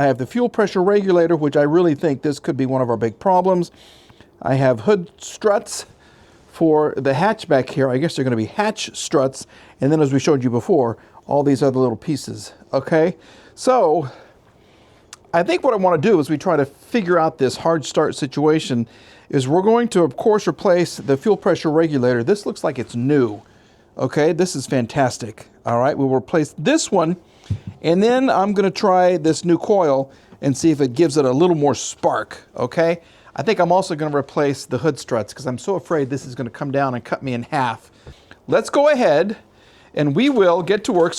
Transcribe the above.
I have the fuel pressure regulator, which I really think this could be one of our big problems. I have hood struts for the hatchback here. I guess they're going to be hatch struts. And then as we showed you before, all these other little pieces. Okay, so I think what I want to do as we try to figure out this hard start situation is we're going to, of course, replace the fuel pressure regulator. This looks like it's new. Okay, this is fantastic. All right, we'll replace this one, and then I'm going to try this new coil and see if it gives it a little more spark. Okay, I think I'm also going to replace the hood struts because I'm so afraid this is going to come down and cut me in half. Let's go ahead and we will get to work.